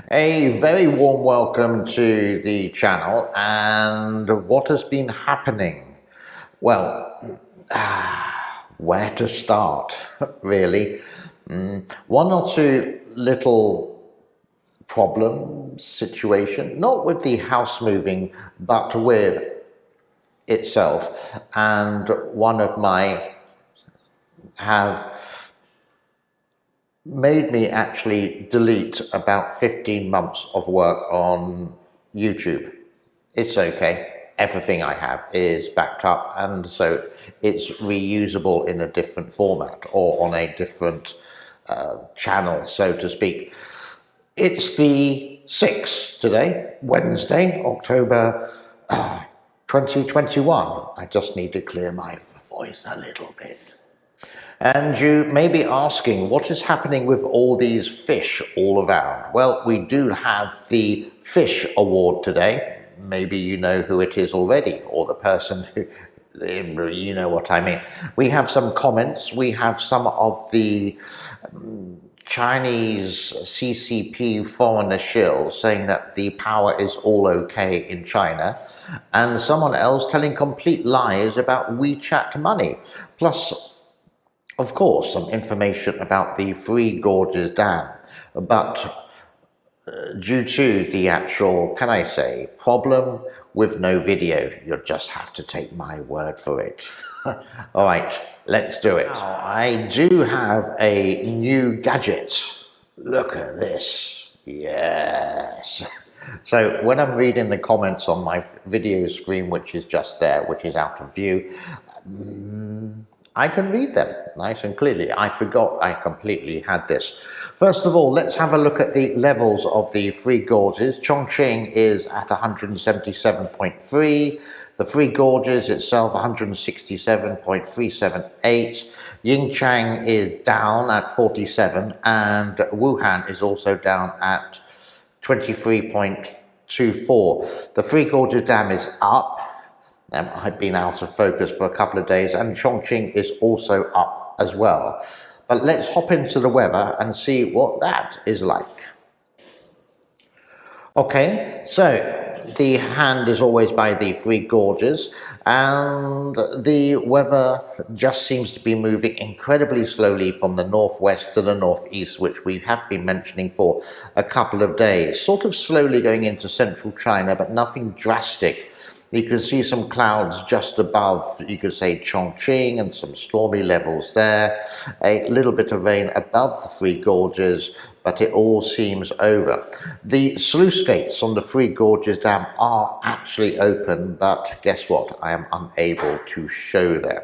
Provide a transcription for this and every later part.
A very warm welcome to the channel, and what has been happening? Well, where to start, really? One or two little problem situation, not with the house moving, but with itself, and one of my have made me actually delete about 15 months of work on YouTube. It's okay. Everything I have is backed up, and so it's reusable in a different format or on a different channel, so to speak. It's the 6th today, Wednesday, October 2021. I just need to clear my voice a little bit. And you may be asking, what is happening with all these fish all around? Well, we do have the Fish Award today. Maybe you know who it is already, or the person who, you know what I mean. We have some comments. We have some of the Chinese CCP foreigner shills saying that the power is all okay in China, and someone else telling complete lies about WeChat money. Plus, of course, some information about the Three Gorges Dam, but due to the actual, can I say, problem with no video, you'll just have to take my word for it. All right, let's do it. Now, I do have a new gadget. Look at this. Yes. So when I'm reading the comments on my video screen, which is just there, which is out of view, I can read them nice and clearly. I forgot I completely had this. First of all, let's have a look at the levels of the Three Gorges. Chongqing is at 177.3. The Three Gorges itself, 167.378. Yingchang is down at 47, and Wuhan is also down at 23.24. The Three Gorges Dam is up. I've been out of focus for a couple of days, and Chongqing is also up as well. But let's hop into the weather and see what that is like. Okay, so the hand is always by the Three Gorges, and the weather just seems to be moving incredibly slowly from the northwest to the northeast, which we have been mentioning for a couple of days. Sort of slowly going into central China, but nothing drastic. You can see some clouds just above, you could say, Chongqing, and some stormy levels there. A little bit of rain above the Three Gorges, but it all seems over. The sluice gates on the Three Gorges Dam are actually open, but guess what? I am unable to show them.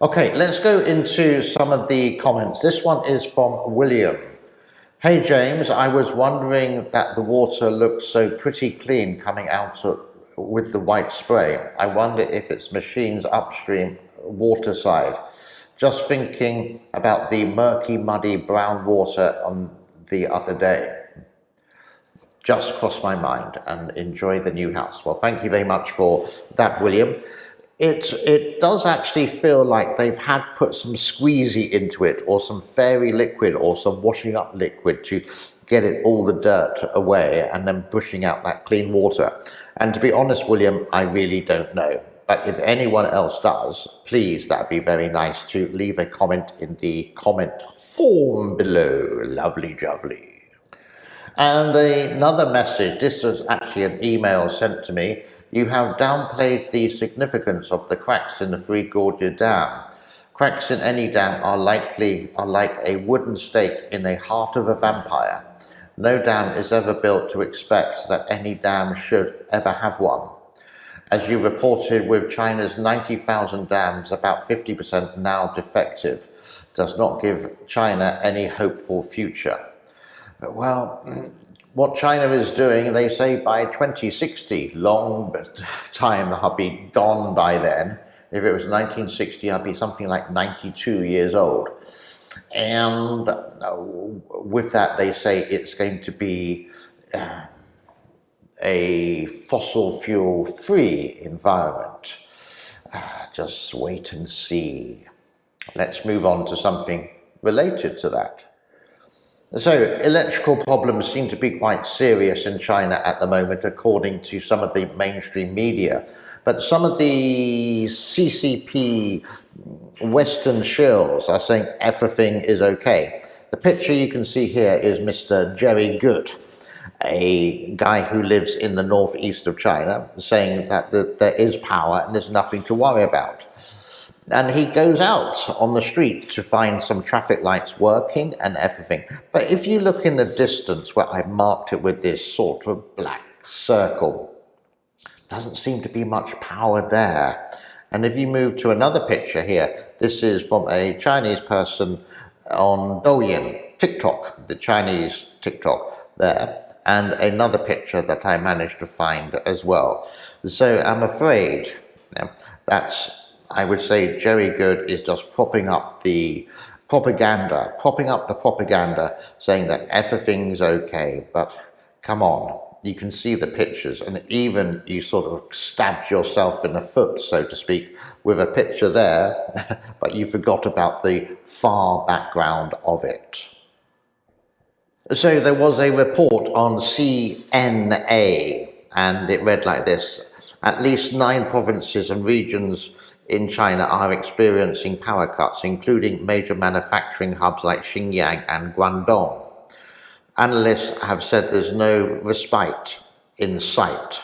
Okay, let's go into some of the comments. This one is from William. Hey James, I was wondering that the water looks so pretty clean coming out with the white spray. I wonder if it's machines upstream water side. Just thinking about the murky, muddy brown water on the other day. Just crossed my mind, and enjoy the new house. Well, thank you very much for that, William. It does actually feel like they've put some squeezy into it, or some fairy liquid, or some washing up liquid to get all the dirt away, and then pushing out that clean water. And to be honest, William, I really don't know. But if anyone else does, please, that'd be very nice to leave a comment in the comment form below. Lovely jubbly. And another message, this was actually an email sent to me. You have downplayed the significance of the cracks in the Three Gorges Dam. Cracks in any dam are like a wooden stake in the heart of a vampire. No dam is ever built to expect that any dam should ever have one. As you reported, with China's 90,000 dams, about 50% now defective, does not give China any hopeful future. Well, what China is doing, they say by 2060, long time, I'll be gone by then. If it was 1960, I'd be something like 92 years old. And with that, they say it's going to be a fossil fuel free environment. Just wait and see. Let's move on to something related to that. So electrical problems seem to be quite serious in China at the moment, according to some of the mainstream media. But some of the CCP Western shills are saying everything is okay. The picture you can see here is Mr. Jerry Good, a guy who lives in the northeast of China, saying that there is power and there's nothing to worry about. And he goes out on the street to find some traffic lights working and everything. But if you look in the distance where I marked it with this sort of black circle, doesn't seem to be much power there. And if you move to another picture here, this is from a Chinese person on Douyin, TikTok, the Chinese TikTok there, and another picture that I managed to find as well. So I'm afraid that's, I would say Jerry Good is just propping up the propaganda, saying that everything's okay, but come on. You can see the pictures, and even you sort of stabbed yourself in the foot, so to speak, with a picture there, but you forgot about the far background of it. So there was a report on CNA, and it read like this: at least 9 provinces and regions in China are experiencing power cuts, including major manufacturing hubs like Xinjiang and Guangdong. Analysts have said there's no respite in sight.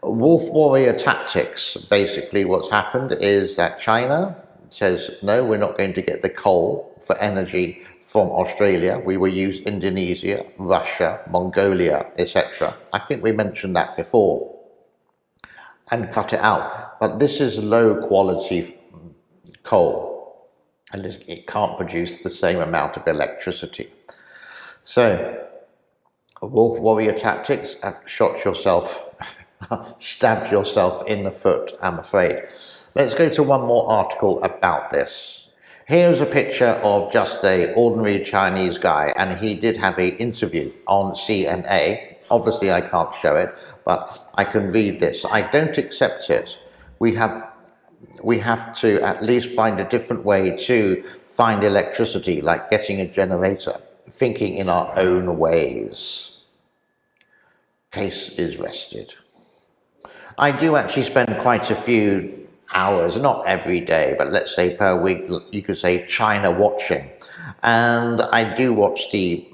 Wolf warrior tactics. Basically what's happened is that China says, no, we're not going to get the coal for energy from Australia. We will use Indonesia, Russia, Mongolia, etc. I think we mentioned that before. And cut it out. But this is low quality coal, and it can't produce the same amount of electricity. So, wolf warrior tactics, shot yourself, stabbed yourself in the foot, I'm afraid. Let's go to one more article about this. Here's a picture of just an ordinary Chinese guy, and he did have an interview on CNA. Obviously, I can't show it, but I can read this. I don't accept it. We have to at least find a different way to find electricity, like getting a generator, thinking in our own ways. Case is rested. I do actually spend quite a few hours, not every day, but let's say per week, you could say China watching. And I do watch the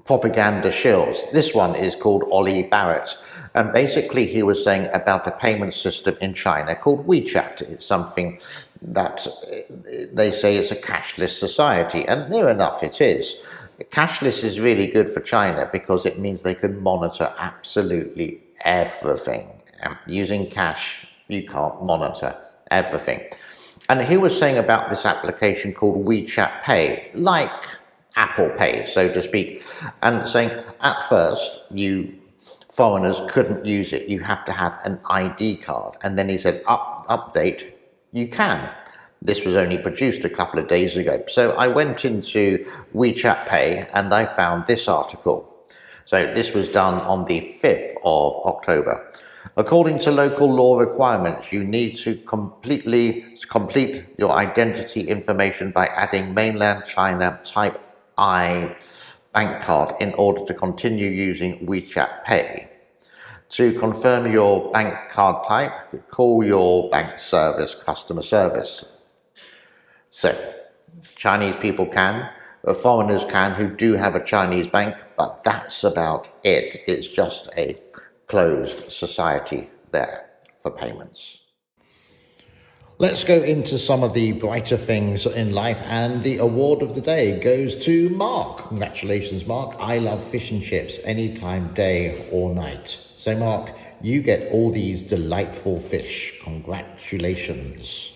propaganda shills. This one is called Ollie Barrett, and basically he was saying about a payment system in China called WeChat. It's something that they say is a cashless society, and near enough it is. Cashless is really good for China because it means they can monitor absolutely everything. Using cash, you can't monitor everything. And he was saying about this application called WeChat Pay, like Apple Pay, so to speak, and saying at first you foreigners couldn't use it. You have to have an ID card. And then he said, update, you can. This was only produced a couple of days ago. So I went into WeChat Pay and I found this article. So this was done on the 5th of October. According to local law requirements, you need to complete your identity information by adding mainland China Type I bank card in order to continue using WeChat Pay. To confirm your bank card type, call your bank service customer service. So, Chinese people can, foreigners can who do have a Chinese bank, but that's about it. It's just a closed society there for payments. Let's go into some of the brighter things in life, and the award of the day goes to Mark. Congratulations, Mark. I love fish and chips anytime, day or night. So, Mark, you get all these delightful fish. Congratulations.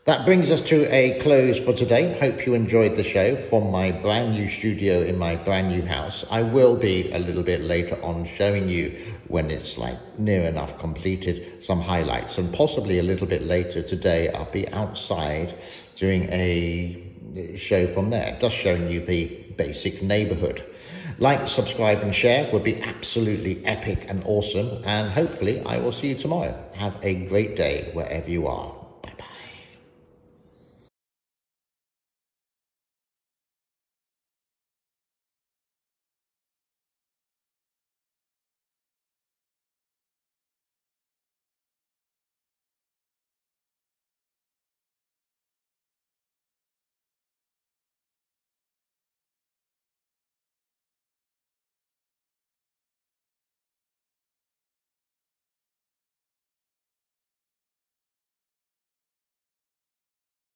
That brings us to a close for today. Hope you enjoyed the show from my brand new studio in my brand new house. I will be a little bit later on showing you, when it's like near enough completed, some highlights, and possibly a little bit later today I'll be outside doing a show from there, just showing you the basic neighborhood. Like, subscribe and share would be absolutely epic and awesome, and hopefully I will see you tomorrow. Have a great day wherever you are.